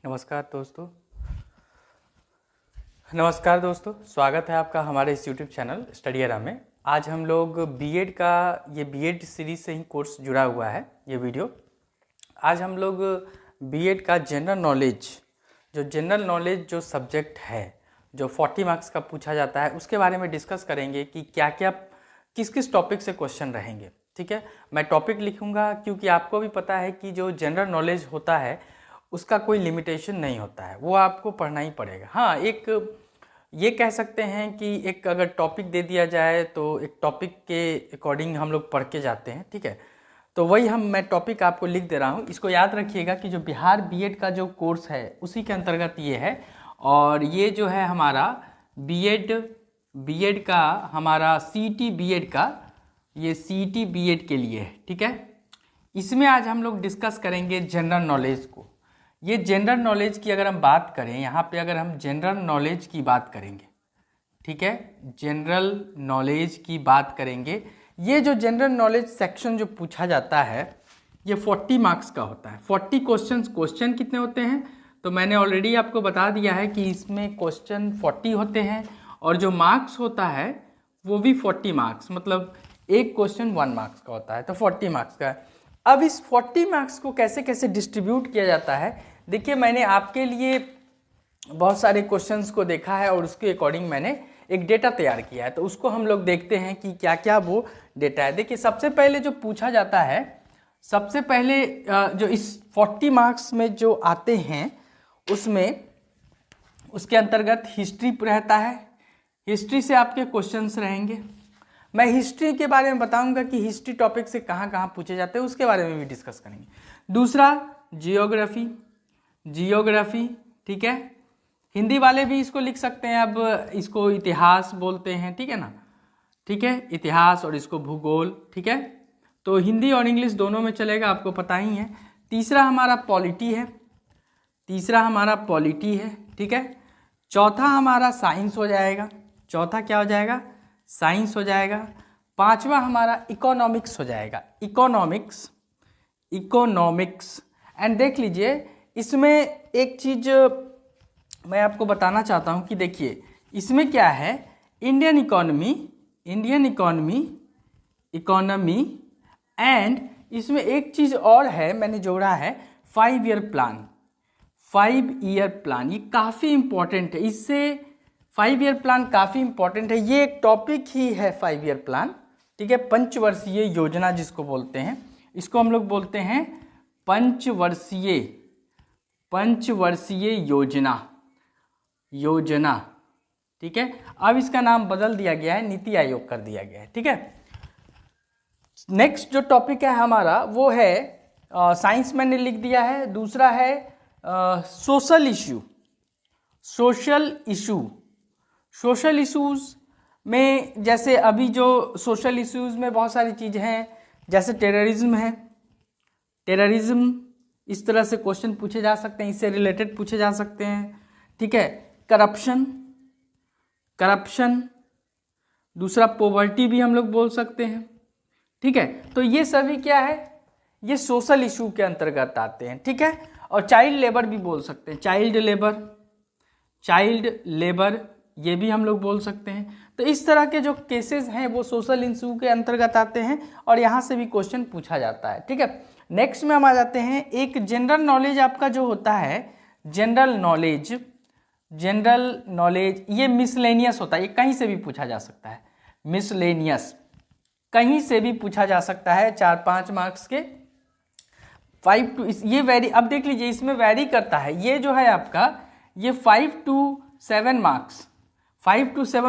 नमस्कार दोस्तों, स्वागत है आपका हमारे इस यूट्यूब चैनल स्टडी एरा में। आज हम लोग बीएड का बीएड सीरीज से ही कोर्स जुड़ा हुआ है ये वीडियो। आज हम लोग बीएड का जनरल नॉलेज जो सब्जेक्ट है, जो 40 मार्क्स का पूछा जाता है, उसके बारे में डिस्कस करेंगे कि क्या क्या किस किस टॉपिक से क्वेश्चन रहेंगे। ठीक है, मैं टॉपिक लिखूंगा क्योंकि आपको भी पता है कि जो जनरल नॉलेज होता है उसका कोई लिमिटेशन नहीं होता है, वो आपको पढ़ना ही पड़ेगा। हाँ, एक ये कह सकते हैं कि एक अगर टॉपिक दे दिया जाए तो एक टॉपिक के अकॉर्डिंग हम लोग पढ़ के जाते हैं। ठीक है, तो वही मैं टॉपिक आपको लिख दे रहा हूँ। इसको याद रखिएगा कि जो बिहार बीएड का जो कोर्स है उसी के अंतर्गत ये है, और ये जो है हमारा बीएड का हमारा सीईटी बीएड का, ये सीईटी बीएड के लिए है। ठीक है, इसमें आज हम लोग डिस्कस करेंगे जनरल नॉलेज को। ये जनरल नॉलेज की अगर हम बात करें, यहाँ पे अगर हम जनरल नॉलेज की बात करेंगे, ठीक है, जनरल नॉलेज की बात करेंगे, ये जो जनरल नॉलेज सेक्शन जो पूछा जाता है ये 40 मार्क्स का होता है। 40 क्वेश्चन कितने होते हैं तो मैंने ऑलरेडी आपको बता दिया है कि इसमें क्वेश्चन 40 होते हैं, और जो मार्क्स होता है वो भी 40 मार्क्स, मतलब एक क्वेश्चन 1 मार्क्स का होता है, तो 40 मार्क्स का है। अब इस 40 मार्क्स को कैसे कैसे डिस्ट्रीब्यूट किया जाता है, देखिए मैंने आपके लिए बहुत सारे क्वेश्चंस को देखा है और उसके अकॉर्डिंग मैंने एक डेटा तैयार किया है, तो उसको हम लोग देखते हैं कि क्या क्या वो डेटा है। देखिए सबसे पहले जो पूछा जाता है, सबसे पहले जो इस 40 मार्क्स में जो आते हैं उसमें उसके अंतर्गत हिस्ट्री रहता है। हिस्ट्री से आपके क्वेश्चंस रहेंगे। मैं हिस्ट्री के बारे में बताऊंगा कि हिस्ट्री टॉपिक से कहाँ कहाँ पूछे जाते हैं, उसके बारे में भी डिस्कस करेंगे। दूसरा जियोग्राफी, ठीक है, हिंदी वाले भी इसको लिख सकते हैं, अब इसको इतिहास बोलते हैं, ठीक है ना, ठीक है, इतिहास, और इसको भूगोल, ठीक है, तो हिंदी और इंग्लिश दोनों में चलेगा, आपको पता ही है। तीसरा हमारा पॉलिटी है, ठीक है। चौथा हमारा साइंस हो जाएगा, चौथा क्या हो जाएगा, साइंस हो जाएगा। पांचवा हमारा इकोनॉमिक्स हो जाएगा, इकोनॉमिक्स। एंड देख लीजिए इसमें एक चीज मैं आपको बताना चाहता हूं कि देखिए इसमें क्या है, इंडियन इकोनॉमी, एंड इसमें एक चीज और है मैंने जोड़ा है, 5 ईयर प्लान। ये काफी इंपॉर्टेंट है, इससे 5 ईयर प्लान काफी इंपॉर्टेंट है, ये एक टॉपिक ही है 5 ईयर प्लान, ठीक है। पंचवर्षीय योजना जिसको बोलते हैं, इसको हम लोग बोलते हैं पंचवर्षीय योजना, ठीक है। अब इसका नाम बदल दिया गया है, नीति आयोग कर दिया गया है, ठीक है। नेक्स्ट जो टॉपिक है हमारा वो है साइंस, मैंने लिख दिया है। दूसरा है सोशल इश्यूज में, जैसे अभी जो सोशल इश्यूज में बहुत सारी चीजें हैं, जैसे टेररिज्म, इस तरह से क्वेश्चन पूछे जा सकते हैं, इससे रिलेटेड पूछे जा सकते हैं, ठीक है। करप्शन, दूसरा पॉवर्टी भी हम लोग बोल सकते हैं, ठीक है। तो ये सभी क्या है, ये सोशल इशू के अंतर्गत आते हैं, ठीक है। और चाइल्ड लेबर भी बोल सकते हैं, चाइल्ड लेबर ये भी हम लोग बोल सकते हैं। तो इस तरह के जो केसेस हैं वो सोशल इशू के अंतर्गत आते हैं, और यहाँ से भी क्वेश्चन पूछा जाता है, ठीक है। नेक्स्ट में हम आ जाते हैं, एक जनरल नॉलेज आपका जो होता है, जनरल नॉलेज ये मिसलेनियस होता है, ये कहीं से भी पूछा जा सकता है, मिसलेनियस कहीं से भी पूछा जा सकता है, 4-5 मार्क्स के 5 to, ये वेरी, अब देख लीजिए इसमें वेरी करता है, ये जो है आपका ये 5 to 7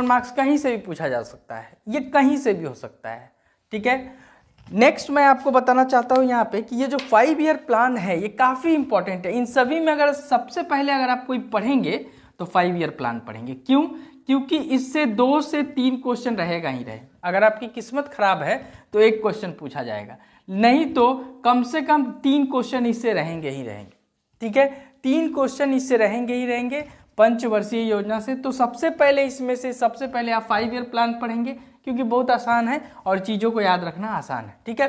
मार्क्स कहीं से भी पूछा जा सकता है, ये कहीं से भी हो सकता है, ठीक है। नेक्स्ट मैं आपको बताना चाहता हूँ यहाँ पे कि ये जो 5 ईयर प्लान है ये काफ़ी इंपॉर्टेंट है। इन सभी में अगर सबसे पहले अगर आप कोई पढ़ेंगे तो 5 ईयर प्लान पढ़ेंगे। क्यों? क्योंकि इससे 2 से 3 क्वेश्चन रहेगा ही रहे। अगर आपकी किस्मत खराब है तो एक क्वेश्चन पूछा जाएगा, नहीं तो कम से कम 3 क्वेश्चन इससे रहेंगे ही रहेंगे, ठीक है। 3 क्वेश्चन इससे रहेंगे ही रहेंगे पंचवर्षीय योजना से। तो सबसे पहले इसमें से सबसे पहले आप 5 ईयर प्लान पढ़ेंगे, क्योंकि बहुत आसान है और चीज़ों को याद रखना आसान है, ठीक है।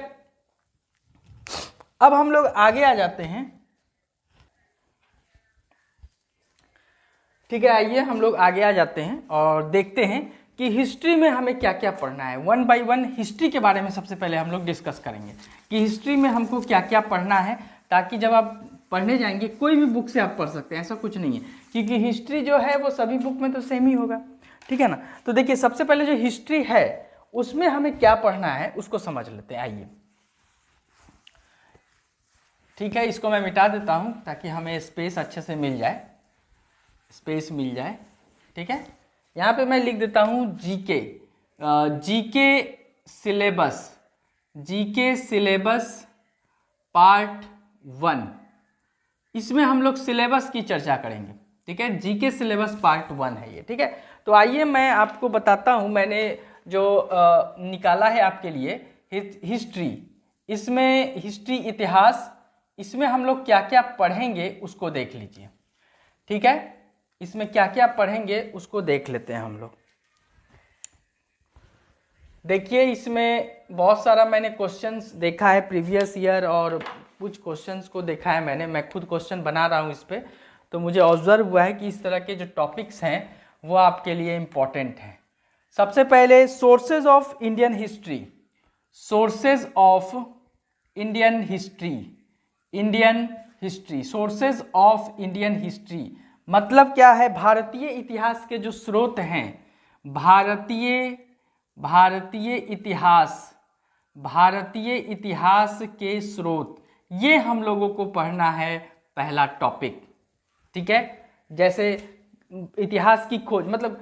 अब हम लोग आगे आ जाते हैं, ठीक है, आइए हम लोग आगे आ जाते हैं और देखते हैं कि हिस्ट्री में हमें क्या क्या पढ़ना है। वन बाय वन हिस्ट्री के बारे में सबसे पहले हम लोग डिस्कस करेंगे कि हिस्ट्री में हमको क्या क्या पढ़ना है, ताकि जब आप पढ़ने जाएंगे कोई भी बुक से आप पढ़ सकते हैं, ऐसा कुछ नहीं है, क्योंकि हिस्ट्री जो है वो सभी बुक में तो सेम ही होगा, ठीक है ना। तो देखिए सबसे पहले जो हिस्ट्री है उसमें हमें क्या पढ़ना है उसको समझ लेते हैं, आइए। ठीक है, इसको मैं मिटा देता हूं ताकि हमें स्पेस अच्छे से मिल जाए, स्पेस मिल जाए। ठीक है, यहाँ पे मैं लिख देता हूँ GK, GK syllabus, GK syllabus part 1। इसमें हम लोग सिलेबस की चर्चा करेंगे। ठीक है, जीके सिलेबस पार्ट 1 है ये। ठीक है, तो आइए मैं आपको बताता हूँ मैंने जो निकाला है आपके लिए हिस्ट्री। इसमें हिस्ट्री इतिहास, इसमें हम लोग क्या क्या पढ़ेंगे उसको देख लीजिए। ठीक है, इसमें क्या क्या पढ़ेंगे उसको देख लेते हैं हम लोग। देखिए इसमें बहुत सारा मैंने क्वेश्चंस देखा है प्रीवियस ईयर, और कुछ क्वेश्चंस को देखा है मैंने, मैं खुद क्वेश्चन बना रहा हूँ इस पे, तो मुझे ऑब्जर्व हुआ है कि इस तरह के जो टॉपिक्स हैं वो आपके लिए इम्पोर्टेंट हैं। सबसे पहले sources of Indian history, sources of Indian history, Indian history, sources of Indian history मतलब क्या है? भारतीय इतिहास के जो स्रोत हैं, भारतीय इतिहास के स्रोत, ये हम लोगों को पढ़ना है पहला टॉपिक। ठीक है, जैसे इतिहास की खोज, मतलब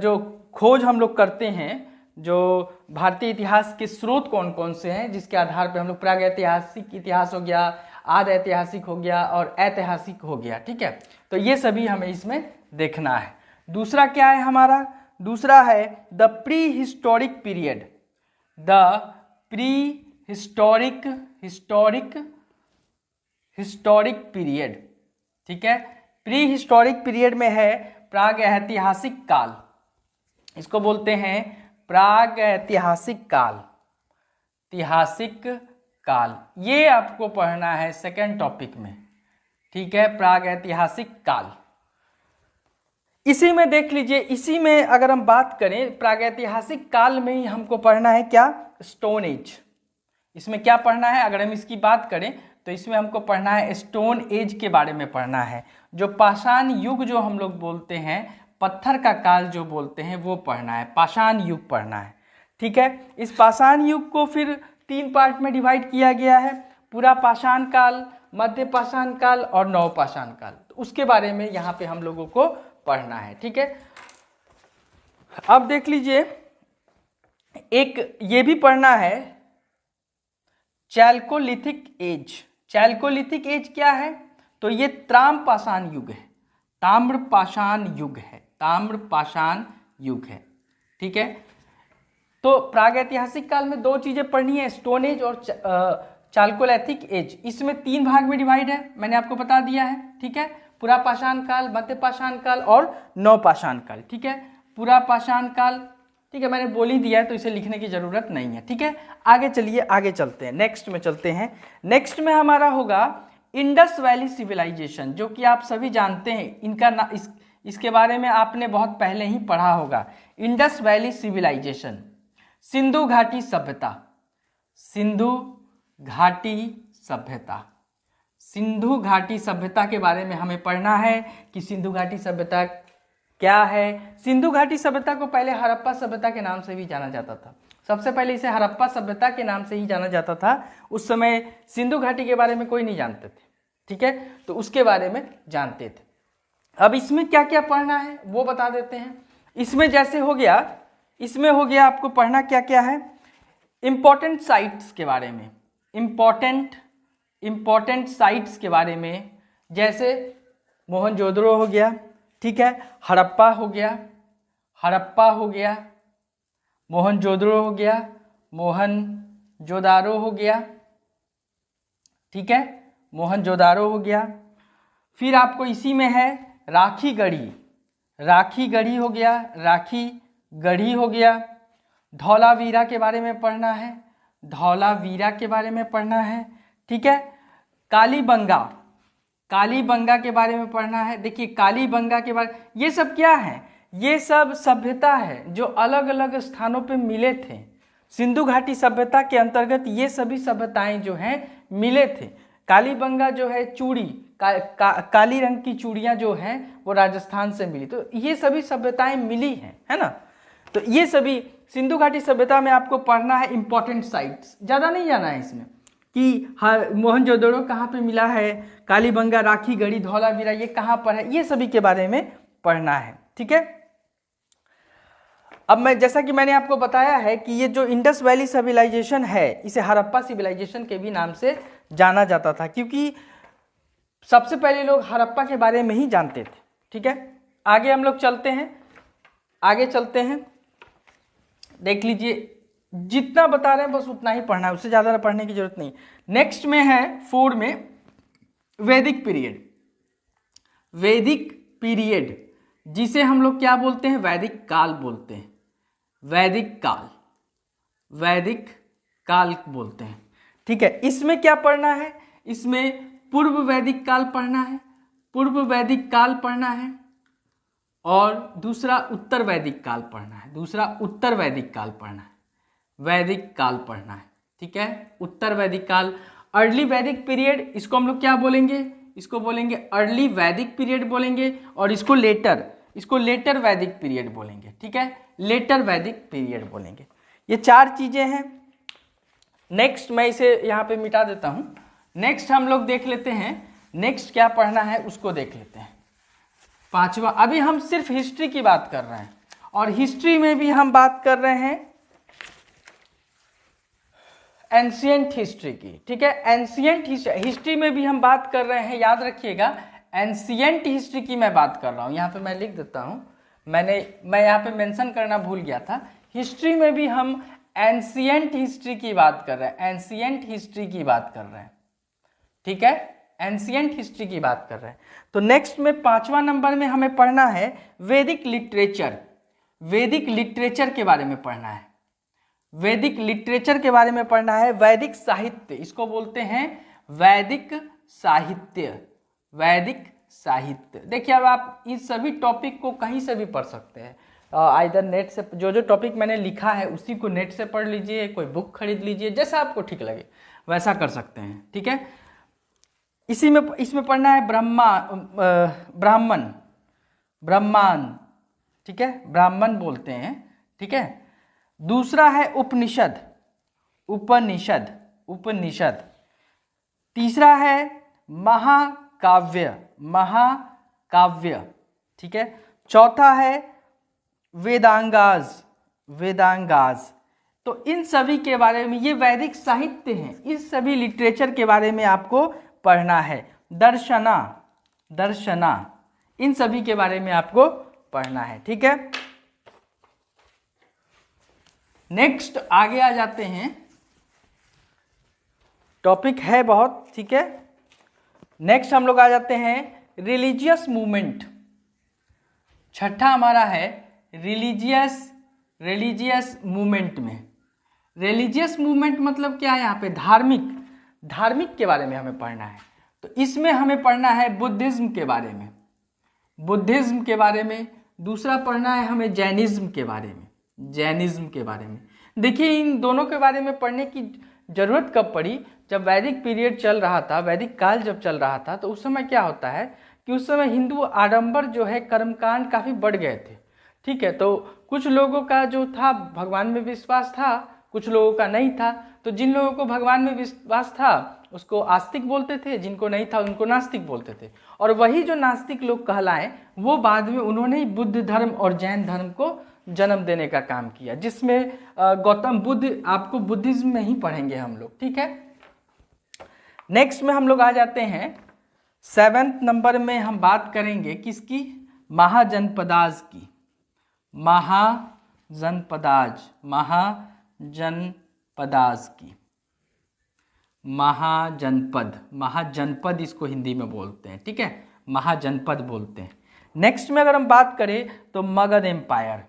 जो खोज हम लोग करते हैं, जो भारतीय इतिहास के स्रोत कौन कौन से हैं, जिसके आधार पर हम लोग प्रागैतिहासिक इतिहास हो गया, आद ऐतिहासिक हो गया और ऐतिहासिक हो गया। ठीक है, तो ये सभी हमें इसमें देखना है। दूसरा क्या है हमारा? दूसरा है the pre historic period, the pre historic period. ठीक है, प्री हिस्टोरिक पीरियड में है प्राग ऐतिहासिक काल, इसको बोलते हैं प्राग ऐतिहासिक काल, ऐतिहासिक काल, ये आपको पढ़ना है सेकंड टॉपिक में। ठीक है, प्राग ऐतिहासिक काल। इसी में देख लीजिए, इसी में अगर हम बात करें प्रागैतिहासिक काल में ही हमको पढ़ना है क्या? Stone age. इसमें क्या पढ़ना है? अगर हम इसकी बात करें तो इसमें हमको पढ़ना है स्टोन एज के बारे में पढ़ना है, जो पाषाण युग जो हम लोग बोलते हैं, पत्थर का काल जो बोलते हैं, वो पढ़ना है, पाषाण युग पढ़ना है। ठीक है, इस पाषाण युग को फिर 3 पार्ट में डिवाइड किया गया है, पूरा पाषाण काल, मध्य पाषाण काल और नव पाषाण काल। तो उसके बारे में यहाँ पे हम लोगों को पढ़ना है। ठीक है, अब देख लीजिए, एक ये भी पढ़ना है चैल्कोलिथिक एज। चैल्कोलिथिक एज क्या है? तो ये ताम्र पाषाण युग है, ताम्र पाषाण युग है, ताम्र पाषाण युग है। ठीक है, तो प्रागैतिहासिक काल में 2 चीजें पढ़नी है, स्टोन एज और चैल्कोलिथिक एज। इसमें 3 भाग में डिवाइड है, मैंने आपको बता दिया है। ठीक है, पूरा पाषाण काल, मध्य पाषाण काल और नव पाषाण काल। ठीक है, पूरा पाषाण काल, ठीक है, मैंने बोल ही दिया है तो इसे लिखने की जरूरत नहीं है। ठीक है, आगे चलिए, आगे चलते हैं, नेक्स्ट में चलते हैं। नेक्स्ट में हमारा होगा इंडस वैली सिविलाइजेशन, जो कि आप सभी जानते हैं, इनका इसके बारे में आपने बहुत पहले ही पढ़ा होगा। इंडस वैली सिविलाइजेशन, सिंधु घाटी सभ्यता, सिंधु घाटी सभ्यता, सिंधु घाटी सभ्यता के बारे में हमें पढ़ना है कि सिंधु घाटी सभ्यता क्या है। सिंधु घाटी सभ्यता को पहले हड़प्पा सभ्यता के नाम से भी जाना जाता था, सबसे पहले इसे हड़प्पा सभ्यता के नाम से ही जाना जाता था। उस समय सिंधु घाटी के बारे में कोई नहीं जानते थे। ठीक है, तो उसके बारे में जानते थे। अब इसमें क्या क्या पढ़ना है वो बता देते हैं। इसमें जैसे हो गया, इसमें हो गया आपको पढ़ना क्या क्या है, इंपॉर्टेंट साइट्स के बारे में, इंपॉर्टेंट साइट्स के बारे में, जैसे मोहनजोदड़ो हो गया, ठीक है, हड़प्पा हो गया, मोहनजोदड़ो हो गया, मोहनजोदारो हो गया। ठीक है, मोहनजोदारो हो गया। फिर आपको इसी में है राखी गढ़ी हो गया, राखी गढ़ी हो गया। धौलावीरा के बारे में पढ़ना है, धौलावीरा के बारे में पढ़ना है। ठीक है, कालीबंगा, कालीबंगा के बारे में पढ़ना है। देखिए कालीबंगा के बारे, ये सब क्या है, ये सब सभ्यता है जो अलग अलग स्थानों पे मिले थे। सिंधु घाटी सभ्यता के अंतर्गत ये सभी सभ्यताएं जो हैं मिले थे। कालीबंगा जो है चूड़ी काली रंग की चूड़ियां जो हैं वो राजस्थान से मिली, तो ये सभी सभ्यताएं मिली हैं, है ना। तो ये सभी सिंधु घाटी सभ्यता में आपको पढ़ना है इंपॉर्टेंट साइट्स, ज़्यादा नहीं जाना है इसमें कि मोहनजोदड़ो कहाँ पे मिला है, कालीबंगा, राखी गढ़ी, धौलावीरा ये कहाँ पर है, ये सभी के बारे में पढ़ना है, ठीक है। अब मैं जैसा कि मैंने आपको बताया है कि ये जो इंडस वैली सिविलाइजेशन है इसे हड़प्पा सिविलाइजेशन के भी नाम से जाना जाता था, क्योंकि सबसे पहले लोग हड़प्पा के बारे में ही जानते थे, ठीक है। आगे हम लोग चलते हैं, आगे चलते हैं, देख लीजिए जितना बता रहे हैं बस उतना ही पढ़ना है, उससे ज़्यादा पढ़ने की जरूरत नहीं। नेक्स्ट में है 4 में वैदिक पीरियड। वैदिक पीरियड जिसे हम लोग क्या बोलते हैं, वैदिक काल बोलते हैं, वैदिक काल, वैदिक काल बोलते हैं, ठीक है। इसमें क्या पढ़ना है, इसमें पूर्व वैदिक काल पढ़ना है, पूर्व वैदिक काल पढ़ना है, और दूसरा उत्तर वैदिक काल पढ़ना है, दूसरा उत्तर वैदिक काल पढ़ना है, वैदिक काल पढ़ना है, ठीक है। उत्तर वैदिक काल, अर्ली वैदिक पीरियड, इसको हम लोग क्या बोलेंगे, इसको बोलेंगे अर्ली वैदिक पीरियड बोलेंगे, और इसको लेटर वैदिक पीरियड बोलेंगे, ठीक है, लेटर वैदिक पीरियड बोलेंगे। ये 4 चीजें हैं। नेक्स्ट मैं इसे यहाँ पे मिटा देता हूँ। नेक्स्ट हम लोग देख लेते हैं, नेक्स्ट क्या पढ़ना है उसको देख लेते हैं। 5वां, अभी हम सिर्फ हिस्ट्री की बात कर रहे हैं, और हिस्ट्री में भी हम बात कर रहे हैं एंशिएंट हिस्ट्री की, ठीक है। एंशिएंट हिस्ट्री में भी हम बात कर रहे हैं, याद रखिएगा एंशिएंट हिस्ट्री की मैं बात कर रहा हूँ। यहाँ पे मैं लिख देता हूँ, मैं यहाँ पे मेंशन करना भूल गया था। हिस्ट्री में भी हम एंशिएंट हिस्ट्री की बात कर रहे हैं, एंशिएंट हिस्ट्री की बात कर रहे हैं, ठीक है, एंशिएंट हिस्ट्री की बात कर रहे हैं। तो नेक्स्ट में 5वां नंबर में हमें पढ़ना है वैदिक लिटरेचर। वैदिक लिटरेचर के बारे में पढ़ना है, वैदिक लिटरेचर के बारे में पढ़ना है। वैदिक साहित्य, इसको बोलते हैं वैदिक साहित्य, वैदिक साहित्य। देखिए अब आप इस सभी टॉपिक को कहीं से भी पढ़ सकते हैं, आइदर नेट से, जो टॉपिक मैंने लिखा है उसी को नेट से पढ़ लीजिए, कोई बुक खरीद लीजिए, जैसा आपको ठीक लगे वैसा कर सकते हैं, ठीक है। इसमें पढ़ना है ब्राह्मण, ठीक है, ब्राह्मण बोलते हैं, ठीक है। दूसरा है उपनिषद। तीसरा है महाकाव्य, ठीक है। चौथा है वेदांगाज। तो इन सभी के बारे में, ये वैदिक साहित्य हैं, इस सभी लिटरेचर के बारे में आपको पढ़ना है। दर्शना, इन सभी के बारे में आपको पढ़ना है, ठीक है। नेक्स्ट आगे आ जाते हैं, टॉपिक है बहुत, ठीक है। नेक्स्ट हम लोग आ जाते हैं रिलीजियस मूवमेंट। छठा हमारा है रिलीजियस मूवमेंट में। रिलीजियस मूवमेंट मतलब क्या है, यहाँ पे धार्मिक के बारे में हमें पढ़ना है। तो इसमें हमें पढ़ना है बुद्धिज्म के बारे में, दूसरा पढ़ना है हमें जैनिज्म के बारे में। देखिए इन दोनों के बारे में पढ़ने की जरूरत कब पड़ी, जब वैदिक पीरियड चल रहा था, वैदिक काल जब चल रहा था, तो उस समय क्या होता है कि उस समय हिंदू आडंबर जो है, कर्मकांड काफ़ी बढ़ गए थे, ठीक है। तो कुछ लोगों का जो था भगवान में विश्वास था, कुछ लोगों का नहीं था। तो जिन लोगों को भगवान में विश्वास था उसको आस्तिक बोलते थे, जिनको नहीं था उनको नास्तिक बोलते थे। और वही जो नास्तिक लोग कहलाए वो बाद में उन्होंने ही बुद्ध धर्म और जैन धर्म को जन्म देने का काम किया, जिसमें गौतम बुद्ध, आपको बुद्धिज्म में ही पढ़ेंगे हम लोग, ठीक है। नेक्स्ट में हम लोग आ जाते हैं 7th नंबर में, हम बात करेंगे किसकी, महाजनपदाज की। महाजनपद इसको हिंदी में बोलते हैं, ठीक है, महाजनपद बोलते हैं। नेक्स्ट में अगर हम बात करें तो मगध एम्पायर,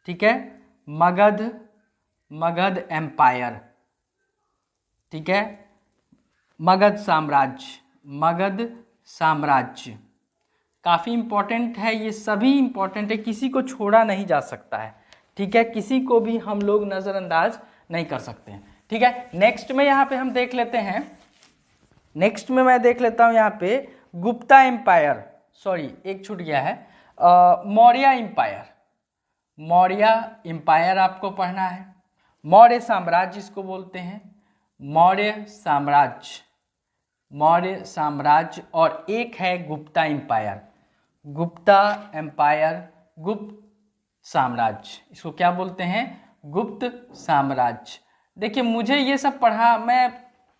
ठीक है, मगध एम्पायर, ठीक है, मगध साम्राज्य काफ़ी इम्पोर्टेंट है, ये सभी इम्पोर्टेंट है, किसी को छोड़ा नहीं जा सकता है, ठीक है, किसी को भी हम लोग नज़रअंदाज नहीं कर सकते हैं, ठीक है। नेक्स्ट में यहाँ पे हम देख लेते हैं, नेक्स्ट में मैं देख लेता हूँ यहाँ पे गुप्ता एम्पायर, सॉरी एक छूट गया है, मौर्य एम्पायर, मौर्य एम्पायर आपको पढ़ना है, मौर्य साम्राज्य इसको बोलते हैं, मौर्य साम्राज्य, मौर्य साम्राज्य, और एक है गुप्ता एम्पायर, गुप्ता एम्पायर, गुप्त साम्राज्य, इसको क्या बोलते हैं, गुप्त साम्राज्य। देखिए मुझे ये सब पढ़ा, मैं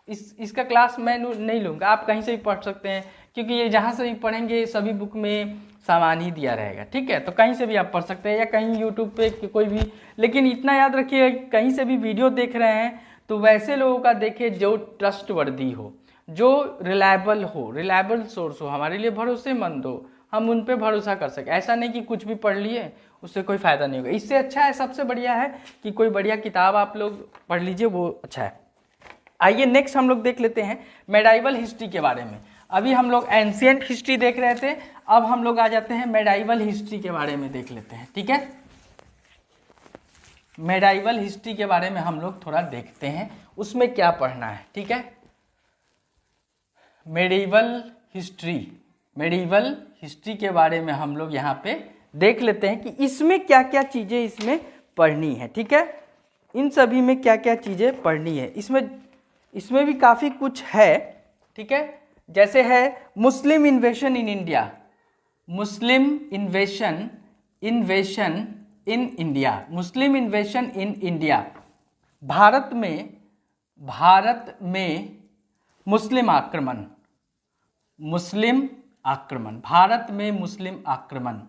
इसका क्लास मैं नहीं लूँगा, आप कहीं से भी पढ़ सकते हैं, क्योंकि ये जहाँ से भी पढ़ेंगे सभी बुक में सामान ही दिया रहेगा, ठीक है, तो कहीं से भी आप पढ़ सकते हैं या कहीं यूट्यूब पे कोई भी, लेकिन इतना याद रखिए कहीं से भी वीडियो देख रहे हैं तो वैसे लोगों का देखिए जो ट्रस्टवर्दी हो, जो रिलायबल हो, रिलायबल सोर्स हो, हमारे लिए भरोसेमंद हो, हम उन पे भरोसा कर सकें। ऐसा नहीं कि कुछ भी पढ़ लिए उससे कोई फ़ायदा नहीं होगा, इससे अच्छा है, सबसे बढ़िया है कि कोई बढ़िया किताब आप लोग पढ़ लीजिए, वो अच्छा है। आइए नेक्स्ट हम लोग देख लेते हैं मेडाइवल हिस्ट्री के बारे में। अभी हम लोग एंशिएंट हिस्ट्री देख रहे थे, अब हम लोग आ जाते हैं मेडाइवल हिस्ट्री के बारे में देख लेते हैं, ठीक है। मेडाइवल हिस्ट्री के बारे में हम लोग थोड़ा देखते हैं, उसमें क्या पढ़ना है, ठीक है। मेडिवल हिस्ट्री, मेडिवल हिस्ट्री के बारे में हम लोग यहाँ पे देख लेते हैं कि इसमें क्या क्या चीज़ें इसमें पढ़नी है, ठीक है, इन सभी में क्या क्या चीज़ें पढ़नी है, इसमें भी काफ़ी कुछ है, ठीक है। जैसे है Muslim invasion in India, Muslim invasion in India, Muslim invasion in India, Bharat में मुस्लिम आक्रमण, मुस्लिम आक्रमण, भारत में मुस्लिम आक्रमण,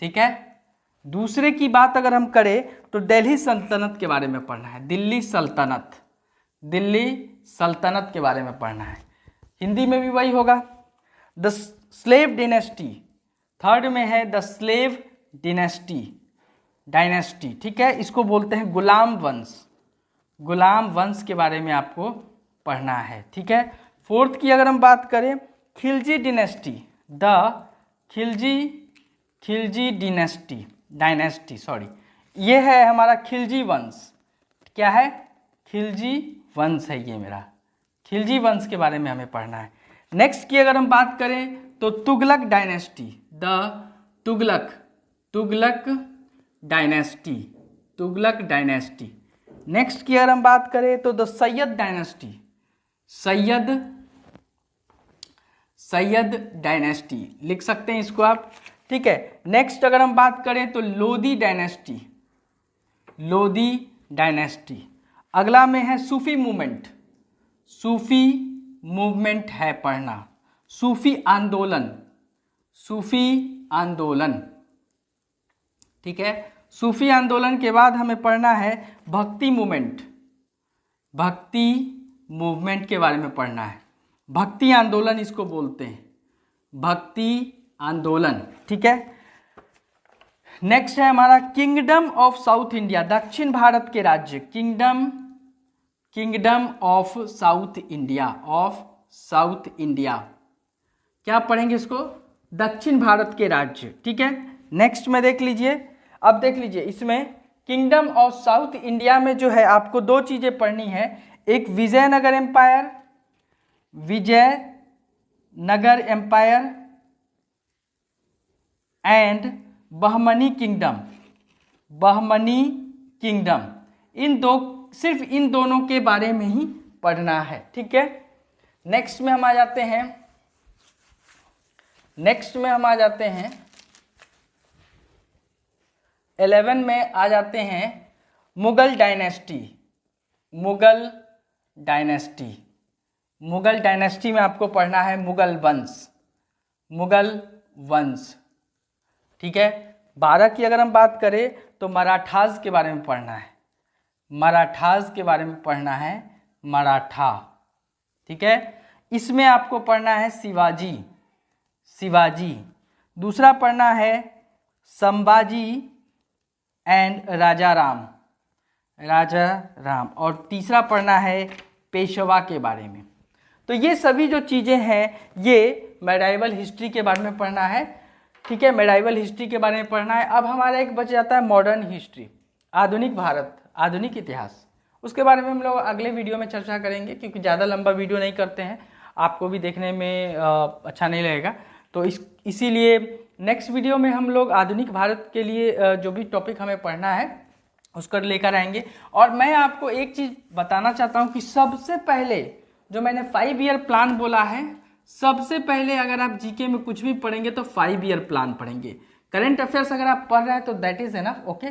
ठीक है। दूसरे की बात अगर हम करें तो दिल्ली सल्तनत के बारे में पढ़ना है, दिल्ली सल्तनत, दिल्ली सल्तनत के बारे में पढ़ना है, हिंदी में भी वही होगा। द स्लेव डिनेस्टी, थर्ड में है द स्लेव डायनेस्टी, ठीक है, इसको बोलते हैं गुलाम वंश, गुलाम वंश के बारे में आपको पढ़ना है, ठीक है। फोर्थ की अगर हम बात करें Khilji dynasty, the Khilji dynasty sorry, ये है हमारा खिलजी वंश, क्या है, खिलजी वंश है ये मेरा, खिलजी वंश के बारे में हमें पढ़ना है। नेक्स्ट की अगर हम बात करें तो Tughlaq dynasty, the Tughlaq dynasty. Next की अगर हम बात करें तो the Syed dynasty, Syed dynasty लिख सकते हैं इसको आप, ठीक है। नेक्स्ट अगर हम बात करें तो लोधी डायनेस्टी। अगला में है सूफी मूवमेंट है पढ़ना, सूफी आंदोलन, ठीक है। सूफी आंदोलन के बाद हमें पढ़ना है भक्ति मूवमेंट के बारे में पढ़ना है, भक्ति आंदोलन इसको बोलते हैं, भक्ति आंदोलन, ठीक है। नेक्स्ट है हमारा किंगडम ऑफ साउथ इंडिया, दक्षिण भारत के राज्य, किंगडम ऑफ साउथ इंडिया, क्या पढ़ेंगे इसको, दक्षिण भारत के राज्य, ठीक है। नेक्स्ट में देख लीजिए, अब देख लीजिए इसमें किंगडम ऑफ साउथ इंडिया में जो है आपको दो चीजें पढ़नी है, एक Vijayanagara empire and Bahmani kingdom, सिर्फ इन दोनों के बारे में ही पढ़ना है, ठीक है। नेक्स्ट में हम आ जाते हैं 11 में आ जाते हैं मुगल डायनेस्टी में आपको पढ़ना है मुगल वंश, ठीक है। 12 की अगर हम बात करें तो मराठास के बारे में पढ़ना है, मराठा, ठीक है। इसमें आपको पढ़ना है शिवाजी, दूसरा पढ़ना है संभाजी एंड राजा राम, और तीसरा पढ़ना है पेशवा के बारे में। तो ये सभी जो चीज़ें हैं ये मेडाइवल हिस्ट्री के बारे में पढ़ना है, ठीक है, मेडाइवल हिस्ट्री के बारे में पढ़ना है। अब हमारा एक बच जाता है मॉडर्न हिस्ट्री, आधुनिक भारत, आधुनिक इतिहास। उसके बारे में हम लोग अगले वीडियो में चर्चा करेंगे, क्योंकि ज़्यादा लंबा वीडियो नहीं करते हैं, आपको भी देखने में अच्छा नहीं लगेगा। तो इसीलिए नेक्स्ट वीडियो में हम लोग आधुनिक भारत के लिए जो भी टॉपिक हमें पढ़ना है उसको लेकर आएंगे। और मैं आपको एक चीज़ बताना चाहता हूँ कि सबसे पहले जो मैंने 5 ईयर प्लान बोला है, सबसे पहले अगर आप जीके में कुछ भी पढ़ेंगे तो 5 ईयर प्लान पढ़ेंगे। करंट अफेयर्स अगर आप पढ़ रहे हैं तो दैट इज एनफ, ओके,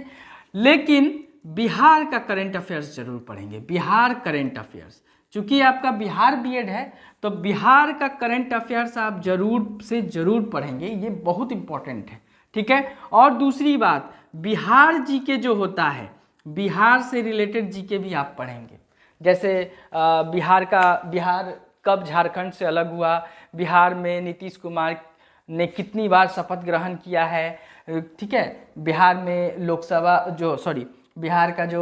लेकिन बिहार का करंट अफेयर्स जरूर पढ़ेंगे, बिहार करंट अफेयर्स। चूंकि आपका बिहार बीएड है तो बिहार का करंट अफेयर्स आप जरूर से जरूर पढ़ेंगे, ये बहुत इंपॉर्टेंट है, ठीक है। और दूसरी बात, बिहार जीके जो होता है, बिहार से रिलेटेड जीके भी आप पढ़ेंगे। जैसे बिहार कब झारखंड से अलग हुआ, बिहार में नीतीश कुमार ने कितनी बार शपथ ग्रहण किया है, ठीक है, बिहार में बिहार का जो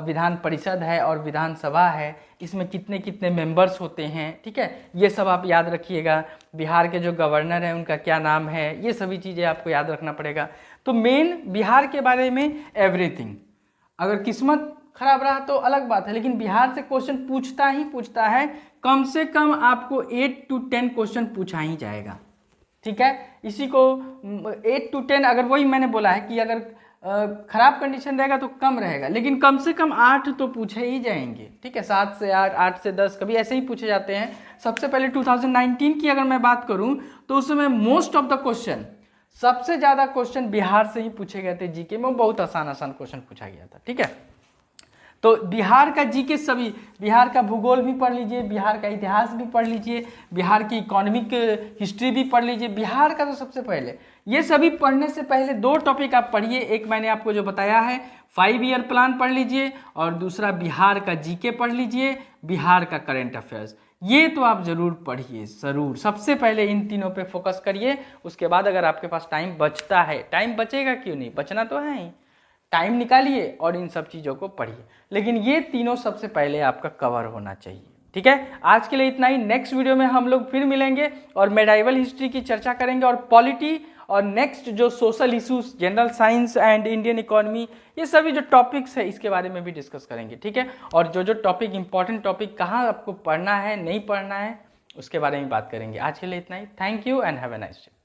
विधान परिषद है और विधानसभा है, इसमें कितने कितने मेंबर्स होते हैं, ठीक है, ये सब आप याद रखिएगा। बिहार के जो गवर्नर हैं उनका क्या नाम है, ये सभी चीज़ें आपको याद रखना पड़ेगा। तो मेन बिहार के बारे में एवरीथिंग। अगर किस्मत खराब रहा तो अलग बात है, लेकिन बिहार से क्वेश्चन पूछता ही पूछता है, कम से कम आपको 8 to 10 क्वेश्चन पूछा ही जाएगा, ठीक है। इसी को 8 to 10, अगर वही मैंने बोला है कि अगर खराब कंडीशन रहेगा तो कम रहेगा, लेकिन कम से कम 8 तो पूछे ही जाएंगे, ठीक है, 7 से 8, 8 से 10, कभी ऐसे ही पूछे जाते हैं। सबसे पहले 2019 की अगर मैं बात करूं तो उसमें मोस्ट ऑफ द क्वेश्चन, सबसे ज़्यादा क्वेश्चन बिहार से ही पूछे गए थे जीके में, बहुत आसान आसान क्वेश्चन पूछा गया था, ठीक है। तो बिहार का जीके सभी, बिहार का भूगोल भी पढ़ लीजिए, बिहार का इतिहास भी पढ़ लीजिए, बिहार की इकोनॉमिक हिस्ट्री भी पढ़ लीजिए, बिहार का तो सबसे पहले। ये सभी पढ़ने से पहले 2 टॉपिक आप पढ़िए, एक मैंने आपको जो बताया है 5 ईयर प्लान पढ़ लीजिए, और दूसरा बिहार का जीके पढ़ लीजिए, बिहार का करंट अफेयर्स। ये तो आप जरूर पढ़िए, जरूर। सबसे पहले इन तीनों पे फोकस करिए, उसके बाद अगर आपके पास टाइम बचता है, टाइम बचेगा क्यों नहीं, बचना तो है ही, टाइम निकालिए और इन सब चीज़ों को पढ़िए, लेकिन ये तीनों सबसे पहले आपका कवर होना चाहिए, ठीक है। आज के लिए इतना ही। नेक्स्ट वीडियो में हम लोग फिर मिलेंगे और मेडाइवल हिस्ट्री की चर्चा करेंगे, और पॉलिटी, और नेक्स्ट जो social issues, general science and Indian economy, ये सभी जो टॉपिक्स है इसके बारे में भी डिस्कस करेंगे, ठीक है। और जो टॉपिक, इंपॉर्टेंट टॉपिक कहाँ आपको पढ़ना है, नहीं पढ़ना है, उसके बारे में बात करेंगे। आज के लिए इतना ही। Thank you and have a nice day.